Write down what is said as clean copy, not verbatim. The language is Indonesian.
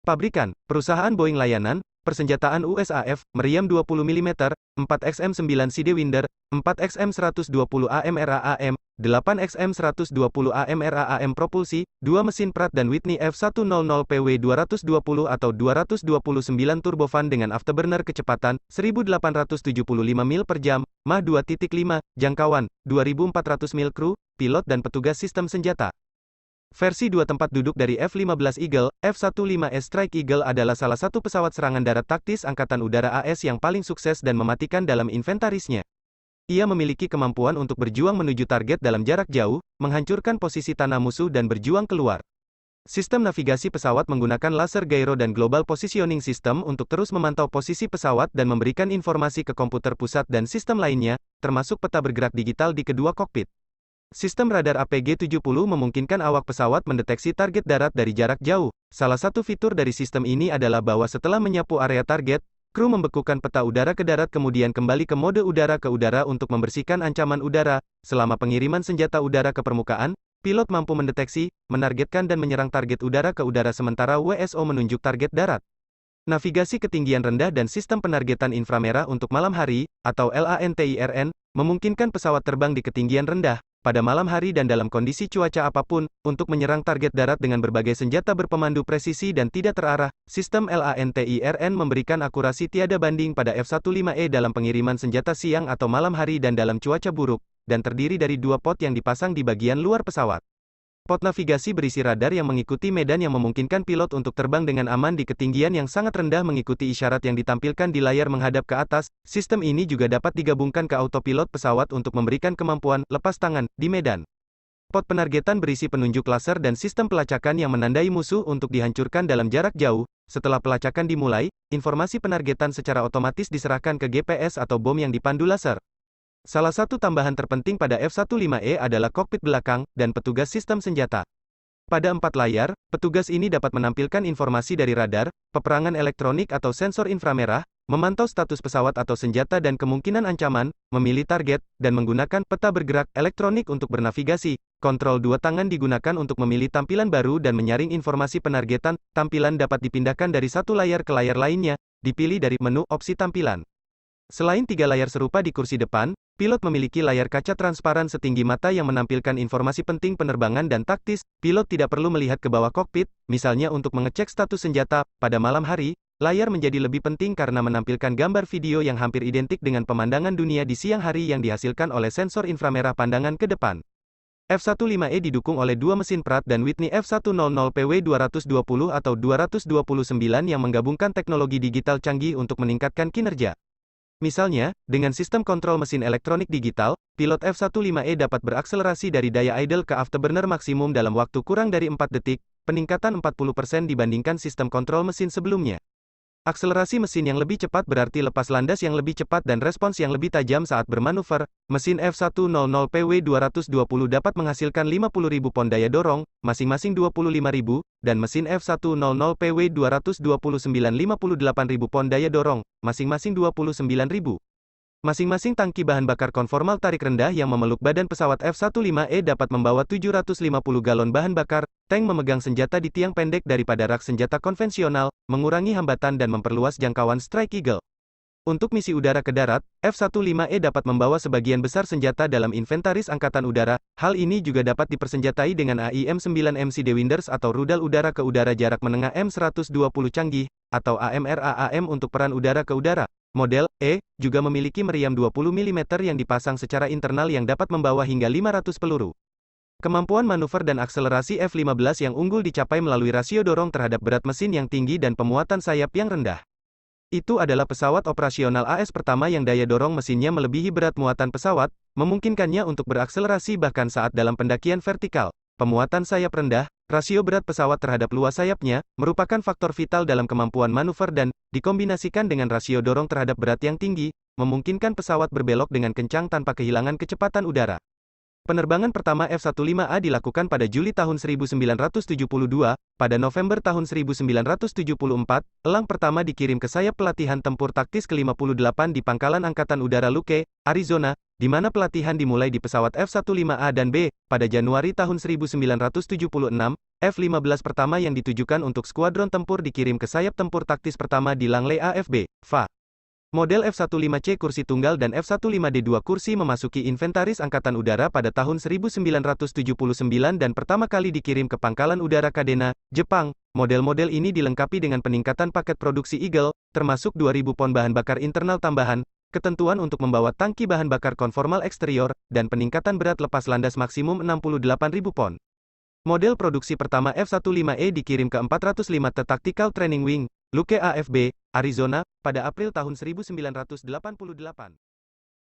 Pabrikan, Perusahaan Boeing Layanan, Persenjataan USAF, Meriam 20 mm, 4XM9 Sidewinder, 4XM120 AMRAAM, 8XM120 AMRAAM Propulsi, 2 mesin Pratt dan Whitney F100PW 220 atau 229 turbofan dengan afterburner kecepatan 1875 mil per jam, Mach 2.5, jangkauan 2400 mil kru, pilot dan petugas sistem senjata. Versi 2 tempat duduk dari F-15 Eagle, F-15S Strike Eagle adalah salah satu pesawat serangan darat taktis Angkatan Udara AS yang paling sukses dan mematikan dalam inventarisnya. Ia memiliki kemampuan untuk berjuang menuju target dalam jarak jauh, menghancurkan posisi tanah musuh dan berjuang keluar. Sistem navigasi pesawat menggunakan laser gyro dan global positioning system untuk terus memantau posisi pesawat dan memberikan informasi ke komputer pusat dan sistem lainnya, termasuk peta bergerak digital di kedua kokpit. Sistem radar APG-70 memungkinkan awak pesawat mendeteksi target darat dari jarak jauh. Salah satu fitur dari sistem ini adalah bahwa setelah menyapu area target, kru membekukan peta udara ke darat kemudian kembali ke mode udara ke udara untuk membersihkan ancaman udara. Selama pengiriman senjata udara ke permukaan, pilot mampu mendeteksi, menargetkan dan menyerang target udara ke udara sementara WSO menunjuk target darat. Navigasi ketinggian rendah dan sistem penargetan inframerah untuk malam hari, atau LANTIRN, memungkinkan pesawat terbang di ketinggian rendah, pada malam hari dan dalam kondisi cuaca apapun, untuk menyerang target darat dengan berbagai senjata berpemandu presisi dan tidak terarah. Sistem LANTIRN memberikan akurasi tiada banding pada F-15E dalam pengiriman senjata siang atau malam hari dan dalam cuaca buruk, dan terdiri dari 2 pot yang dipasang di bagian luar pesawat. Pot navigasi berisi radar yang mengikuti medan yang memungkinkan pilot untuk terbang dengan aman di ketinggian yang sangat rendah mengikuti isyarat yang ditampilkan di layar menghadap ke atas. Sistem ini juga dapat digabungkan ke autopilot pesawat untuk memberikan kemampuan lepas tangan di medan. Pot penargetan berisi penunjuk laser dan sistem pelacakan yang menandai musuh untuk dihancurkan dalam jarak jauh. Setelah pelacakan dimulai, informasi penargetan secara otomatis diserahkan ke GPS atau bom yang dipandu laser. Salah satu tambahan terpenting pada F-15E adalah kokpit belakang dan petugas sistem senjata. Pada 4 layar, petugas ini dapat menampilkan informasi dari radar, peperangan elektronik atau sensor inframerah, memantau status pesawat atau senjata dan kemungkinan ancaman, memilih target, dan menggunakan peta bergerak elektronik untuk bernavigasi. Kontrol 2 tangan digunakan untuk memilih tampilan baru dan menyaring informasi penargetan. Tampilan dapat dipindahkan dari satu layar ke layar lainnya, dipilih dari menu opsi tampilan. Selain 3 layar serupa di kursi depan, pilot memiliki layar kaca transparan setinggi mata yang menampilkan informasi penting penerbangan dan taktis. Pilot tidak perlu melihat ke bawah kokpit, misalnya untuk mengecek status senjata. Pada malam hari, layar menjadi lebih penting karena menampilkan gambar video yang hampir identik dengan pemandangan dunia di siang hari yang dihasilkan oleh sensor inframerah pandangan ke depan. F-15E didukung oleh 2 mesin Pratt dan Whitney F100PW 220 atau 229 yang menggabungkan teknologi digital canggih untuk meningkatkan kinerja. Misalnya, dengan sistem kontrol mesin elektronik digital, pilot F-15E dapat berakselerasi dari daya idle ke afterburner maksimum dalam waktu kurang dari 4 detik, peningkatan 40% dibandingkan sistem kontrol mesin sebelumnya. Akselerasi mesin yang lebih cepat berarti lepas landas yang lebih cepat dan respons yang lebih tajam saat bermanuver. Mesin F100PW 220 dapat menghasilkan 50.000 pon daya dorong, masing-masing 25.000, dan mesin F100PW 229 58.000 pon daya dorong, masing-masing 29.000. Masing-masing tangki bahan bakar konformal tarik rendah yang memeluk badan pesawat F-15E dapat membawa 750 galon bahan bakar. Tank memegang senjata di tiang pendek daripada rak senjata konvensional, mengurangi hambatan dan memperluas jangkauan Strike Eagle. Untuk misi udara ke darat, F-15E dapat membawa sebagian besar senjata dalam inventaris Angkatan Udara. Hal ini juga dapat dipersenjatai dengan AIM-9M Sidewinders atau rudal udara ke udara jarak menengah M120 canggih, atau AMRAAM untuk peran udara ke udara. Model E juga memiliki meriam 20 mm yang dipasang secara internal yang dapat membawa hingga 500 peluru. Kemampuan manuver dan akselerasi F-15 yang unggul dicapai melalui rasio dorong terhadap berat mesin yang tinggi dan pemuatan sayap yang rendah. Itu adalah pesawat operasional AS pertama yang daya dorong mesinnya melebihi berat muatan pesawat, memungkinkannya untuk berakselerasi bahkan saat dalam pendakian vertikal. Pemuatan sayap rendah, rasio berat pesawat terhadap luas sayapnya, merupakan faktor vital dalam kemampuan manuver dan, dikombinasikan dengan rasio dorong terhadap berat yang tinggi, memungkinkan pesawat berbelok dengan kencang tanpa kehilangan kecepatan udara. Penerbangan pertama F-15A dilakukan pada Juli tahun 1972, pada November tahun 1974, elang pertama dikirim ke sayap pelatihan tempur taktis ke-58 di Pangkalan Angkatan Udara Luke, Arizona, di mana pelatihan dimulai di pesawat F-15A dan B. Pada Januari tahun 1976, F-15 pertama yang ditujukan untuk skuadron tempur dikirim ke sayap tempur taktis pertama di Langley AFB, FA. Model F-15C kursi tunggal dan F-15D 2 kursi memasuki inventaris Angkatan Udara pada tahun 1979 dan pertama kali dikirim ke Pangkalan Udara Kadena, Jepang. Model-model ini dilengkapi dengan peningkatan paket produksi Eagle, termasuk 2.000 pon bahan bakar internal tambahan, ketentuan untuk membawa tangki bahan bakar konformal eksterior, dan peningkatan berat lepas landas maksimum 68.000 pon. Model produksi pertama F-15E dikirim ke 405 Tactical Training Wing, Luke AFB, Arizona, pada April tahun 1988.